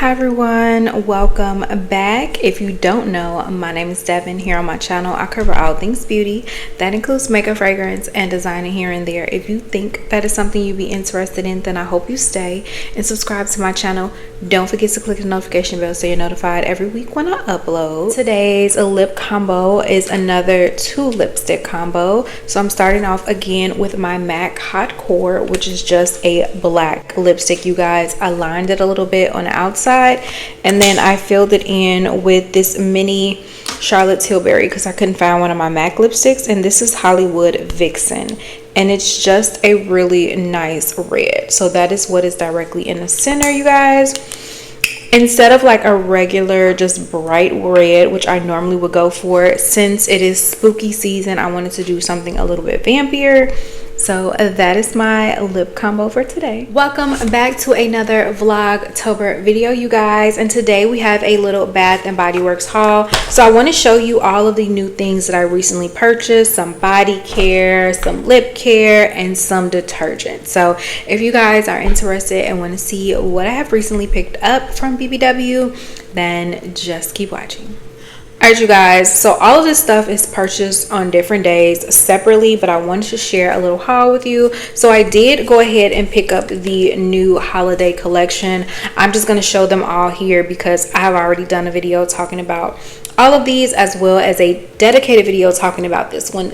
Hi everyone, welcome back. If you don't know, my name is Devon. Here on my channel I cover all things beauty. That includes makeup, fragrance, and designing here and there. If you think that is something you'd be interested in, then I hope you stay and subscribe to my channel. Don't forget to click the notification bell so you're notified every week when I upload. Today's lip combo is another 2 lipstick combo. So I'm starting off again with my MAC Hot Core, which is just a black lipstick, you guys. I lined it a little bit on the outside and then I filled it in with this mini Charlotte Tilbury because I couldn't find one of my MAC lipsticks, and this is Hollywood Vixen, and it's just a really nice red. So that is what is directly in the center, you guys. Instead of like a regular just bright red, which I normally would go for, since it is spooky season, I wanted to do something a little bit vampier. So that is my lip combo for today. Welcome back to another Vlogtober video, you guys, and today we have a little Bath and Body Works haul. So I want to show you all of the new things that I recently purchased: some body care, some lip care, and some detergent. So if you guys are interested and want to see what I have recently picked up from B&BW, then just keep watching. Alright, you guys, so all of this stuff is purchased on different days separately, but I wanted to share a little haul with you. So I did go ahead and pick up the new holiday collection. I'm just going to show them all here because I have already done a video talking about all of these, as well as a dedicated video talking about this one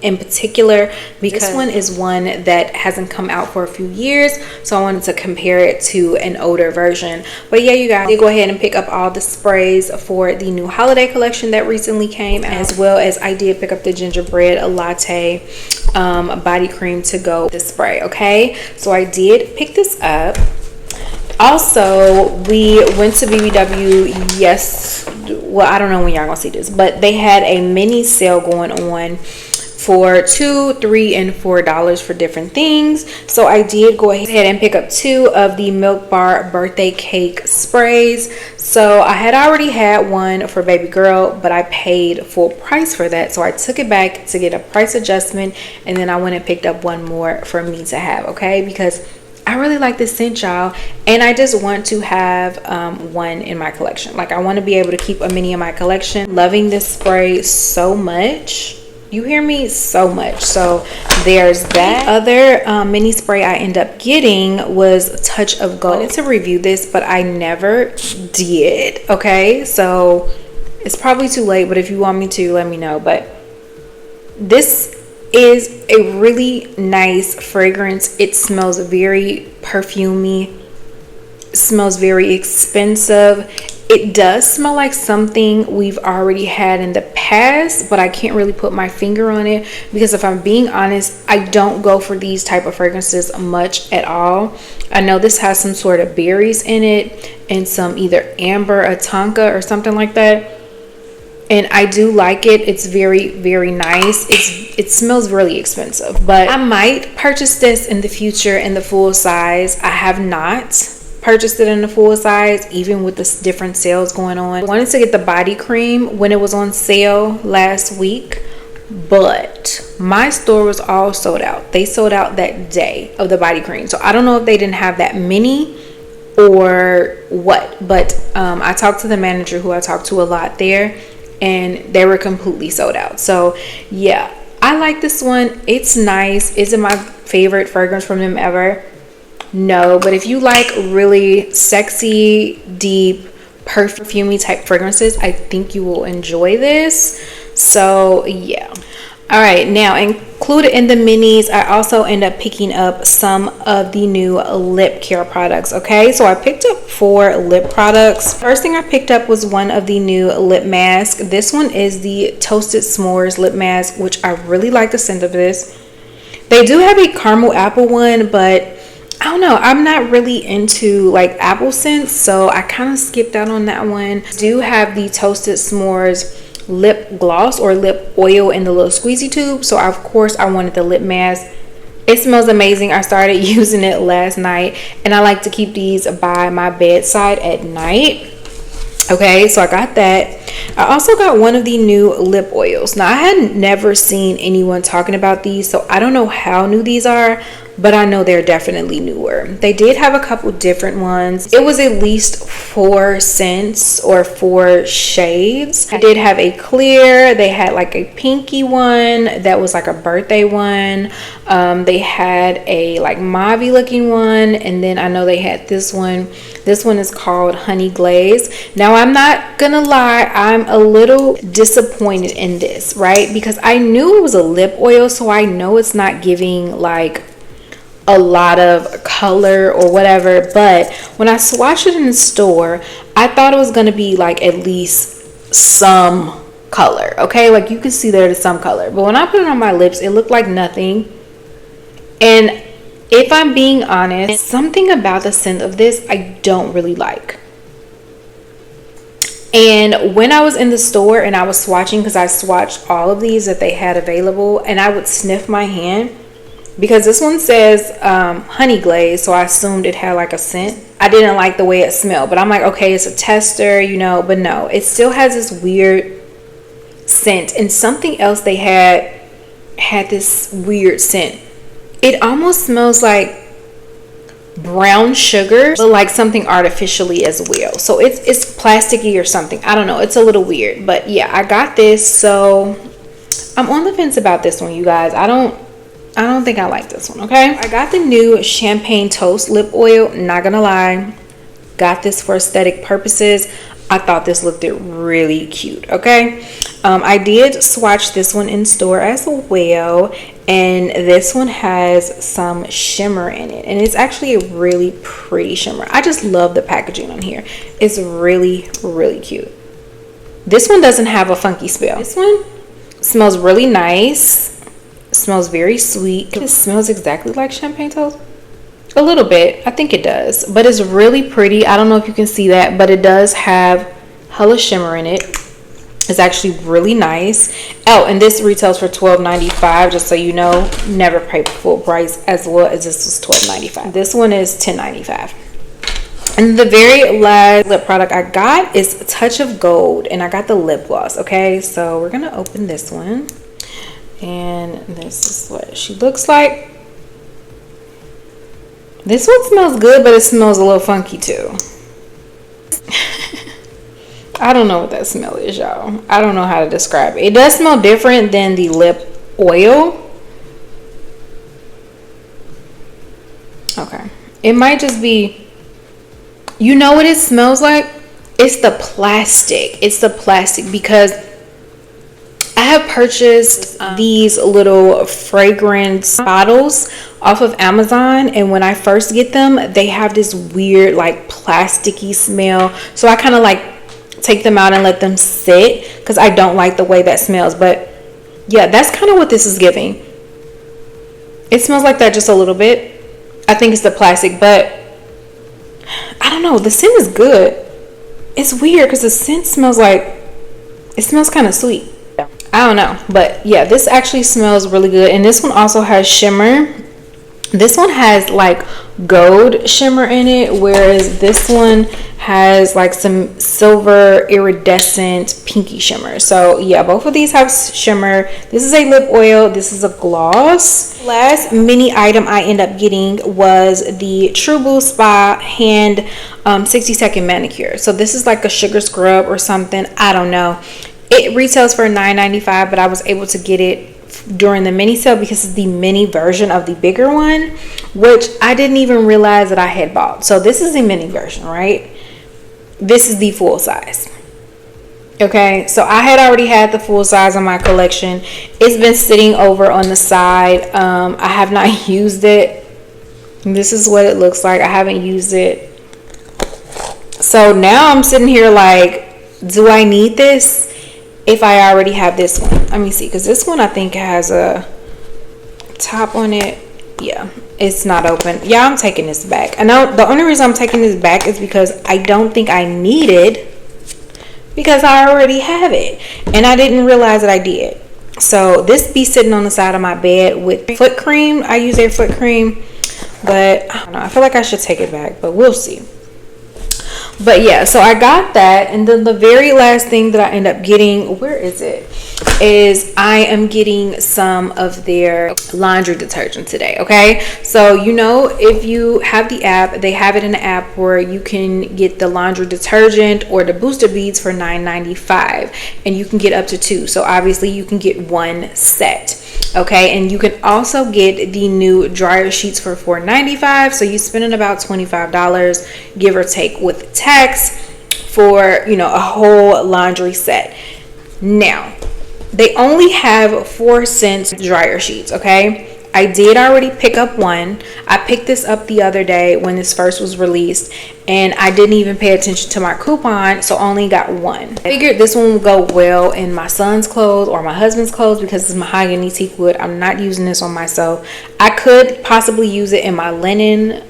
in particular, because this one is one that hasn't come out for a few years, so I wanted to compare it to an older version. But yeah, you guys, I did go ahead and pick up all the sprays for the new holiday collection that recently came, as well as I did pick up the gingerbread latte body cream to go with the spray. Okay, so I did pick this up. Also, we went to B&BW. Yes, well, I don't know when y'all gonna see this, but they had a mini sale going on for $2, $3, and $4 for different things. So I did go ahead and pick up 2 of the Milk Bar birthday cake sprays. So I had already had one for baby girl, but I paid full price for that, so I took it back to get a price adjustment, and then I went and picked up one more for me to have. Okay, because I really like this scent, y'all, and I just want to have one in my collection. Like, I want to be able to keep a mini in my collection. Loving this spray so much. You hear me? So much. So there's that. The other mini spray I ended up getting was Touch of Gold. I wanted to review this, but I never did. Okay, so it's probably too late, but if you want me to, let me know. But this is a really nice fragrance. It smells very perfumey, smells very expensive. It does smell like something we've already had in the past, but I can't really put my finger on it because, if I'm being honest, I don't go for these type of fragrances much at all. I know this has some sort of berries in it and some either amber or tonka or something like that, and I do like it. It's very, very nice. It smells really expensive, but I might purchase this in the future in the full size. I have not purchased it in the full size, even with the different sales going on. I wanted to get the body cream when it was on sale last week, but my store was all sold out. They sold out that day of the body cream, so I don't know if they didn't have that many or what, but I talked to the manager, who I talked to a lot there, and they were completely sold out. So yeah, I like this one. It's nice. Is it my favorite fragrance from them ever? No, but if you like really sexy, deep, perfumey type fragrances, I think you will enjoy this. So yeah. All right, now included in the minis, I also end up picking up some of the new lip care products. Okay, so I picked up 4 lip products. First thing I picked up was one of the new lip masks. This one is the Toasted S'mores lip mask, which I really like the scent of this. They do have a caramel apple one, but I don't know, I'm not really into like apple scents, so I kind of skipped out on that one. I do have the Toasted S'mores lip gloss or lip oil in the little squeezy tube, so of course I wanted the lip mask. It smells amazing. I started using it last night, and I like to keep these by my bedside at night. Okay, so I got that. I also got one of the new lip oils. Now, I had never seen anyone talking about these, so I don't know how new these are, but I know they're definitely newer. They did have a couple different ones. It was at least 4 scents or 4 shades. I did have a clear, they had like a pinky one that was like a birthday one. They had a like mauve looking one, and then I know they had this one. This one is called Honey Glaze. Now I'm not gonna lie, I'm a little disappointed in this, right? Because I knew it was a lip oil, so I know it's not giving like a lot of color or whatever, but when I swatched it in the store, I thought it was gonna be like at least some color, okay? Like you can see there's some color, but when I put it on my lips, it looked like nothing. And if I'm being honest, something about the scent of this I don't really like. And when I was in the store and I was swatching, because I swatched all of these that they had available, and I would sniff my hand, because this one says honey glaze, so I assumed it had like a scent. I didn't like the way it smelled, but I'm like, okay, it's a tester, you know, but no, it still has this weird scent. And something else they had this weird scent. It almost smells like brown sugar, but like something artificially as well. So it's plasticky or something. I don't know. It's a little weird, but yeah, I got this. So I'm on the fence about this one, you guys. I don't think I like this one. Okay, I got the new Champagne Toast lip oil. Not gonna lie, got this for aesthetic purposes. I thought this looked really cute. Okay, I did swatch this one in store as well, and this one has some shimmer in it, and it's actually a really pretty shimmer. I just love the packaging on here. It's really cute. This one doesn't have a funky smell. This one smells really nice. Smells very sweet. It smells exactly like Champagne Toast. A little bit, I think it does, but it's really pretty. I don't know if you can see that, but it does have hella shimmer in it. It's actually really nice. Oh, and this retails for $12.95, just so you know. Never pay full price, as well as this was $12.95. This one is $10.95. And the very last lip product I got is Touch of Gold, and I got the lip gloss. Okay, so we're gonna open this one, and this is what she looks like. This one smells good, but it smells a little funky too. I don't know what that smell is, y'all. I don't know how to describe it. It does smell different than the lip oil. Okay. It might just be, you know what it smells like? It's the plastic. It's the plastic, because I have purchased these little fragrance bottles off of Amazon, and when I first get them, they have this weird like plasticky smell. So I kind of like take them out and let them sit, because I don't like the way that smells. But yeah, that's kind of what this is giving. It smells like that just a little bit. I think it's the plastic, but I don't know. The scent is good. It's weird because the scent smells like, it smells kind of sweet. I don't know, but yeah, this actually smells really good. And this one also has shimmer. This one has like gold shimmer in it, whereas this one has like some silver iridescent pinky shimmer. So yeah, both of these have shimmer. This is a lip oil, this is a gloss. Last mini item I end up getting was the True Blue Spa hand 60-second manicure. So this is like a sugar scrub or something, I don't know. It retails for $9.95, but I was able to get it during the mini sale because it's the mini version of the bigger one, which I didn't even realize that I had bought. So this is the mini version, right? This is the full size. Okay, so I had already had the full size in my collection. It's been sitting over on the side. I have not used it. This is what it looks like. I haven't used it. So now I'm sitting here like, do I need this if I already have this one? Let me see, because this one I think has a top on it. Yeah, it's not open. Yeah, I'm taking this back. I know the only reason I'm taking this back is because I don't think I need it, because I already have it and I didn't realize that I did. So this be sitting on the side of my bed with foot cream. I use their foot cream, but I don't know, I feel like I should take it back, but we'll see. But yeah, so I got that, and then the very last thing that I end up getting, where is it, is I am getting some of their laundry detergent today. Okay, so you know, if you have the app, they have it in the app where you can get the laundry detergent or the booster beads for $9.95, and you can get up to 2. So obviously you can get 1 set. Okay, and you can also get the new dryer sheets for $4.95. So you're spending about $25, give or take, with tax, for, you know, a whole laundry set. Now, they only have 4 cents dryer sheets. Okay, I did already pick up one. I picked this up the other day when this first was released, and I didn't even pay attention to my coupon, so only got one. I figured this one would go well in my son's clothes or my husband's clothes because it's mahogany teak wood. I'm not using this on myself. I could possibly use it in my linen,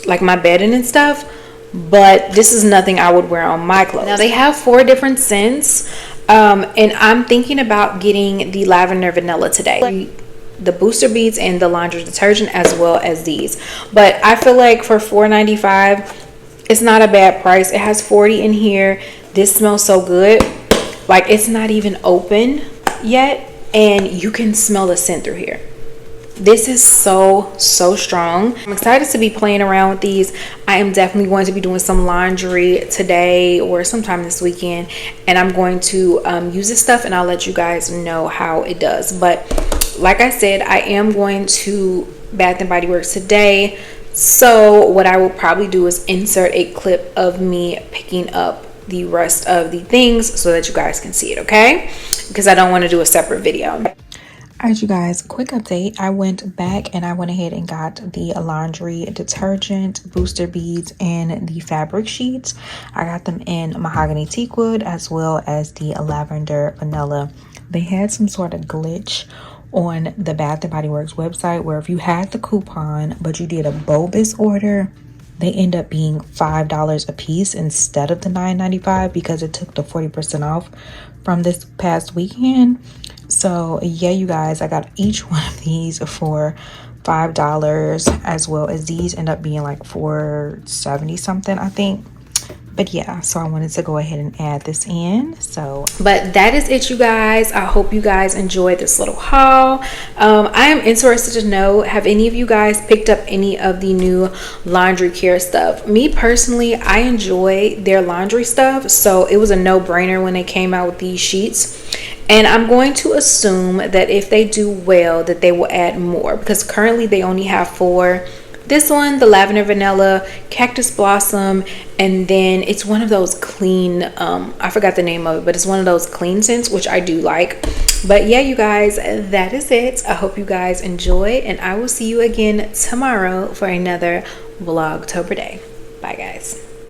like my bedding and stuff, but this is nothing I would wear on my clothes. Now they have 4 different scents, and I'm thinking about getting the lavender vanilla today, the booster beads and the laundry detergent, as well as these. But I feel like for $4.95 it's not a bad price. It has 40 in here. This smells so good, like it's not even open yet, and you can smell the scent through here. This is so strong. I'm excited to be playing around with these. I am definitely going to be doing some laundry today or sometime this weekend, and I'm going to use this stuff, and I'll let you guys know how it does. But like I said, I am going to Bath and Body Works today, so what I will probably do is insert a clip of me picking up the rest of the things so that you guys can see it, okay? Because I don't want to do a separate video. Alright, you guys, quick update. I went back and I went ahead and got the laundry detergent, booster beads, and the fabric sheets. I got them in mahogany teak wood as well as the lavender vanilla. They had some sort of glitch on the Bath and Body Works website where if you had the coupon but you did a bogus order, they end up being $5 a piece instead of the $9.95 because it took the 40% off from this past weekend. So yeah, you guys, I got each one of these for $5, as well as these end up being like $4.70 something, I think. But yeah, so I wanted to go ahead and add this in. So but that is it, you guys. I hope you guys enjoyed this little haul. I am interested to know, have any of you guys picked up any of the new laundry care stuff? Me personally, I enjoy their laundry stuff, so it was a no-brainer when they came out with these sheets. And I'm going to assume that if they do well, that they will add more, because currently they only have 4. This one, the lavender vanilla, cactus blossom, and then it's one of those clean, I forgot the name of it, but it's one of those clean scents, which I do like. But yeah, you guys, that is it. I hope you guys enjoy, and I will see you again tomorrow for another Vlogtober day. Bye, guys.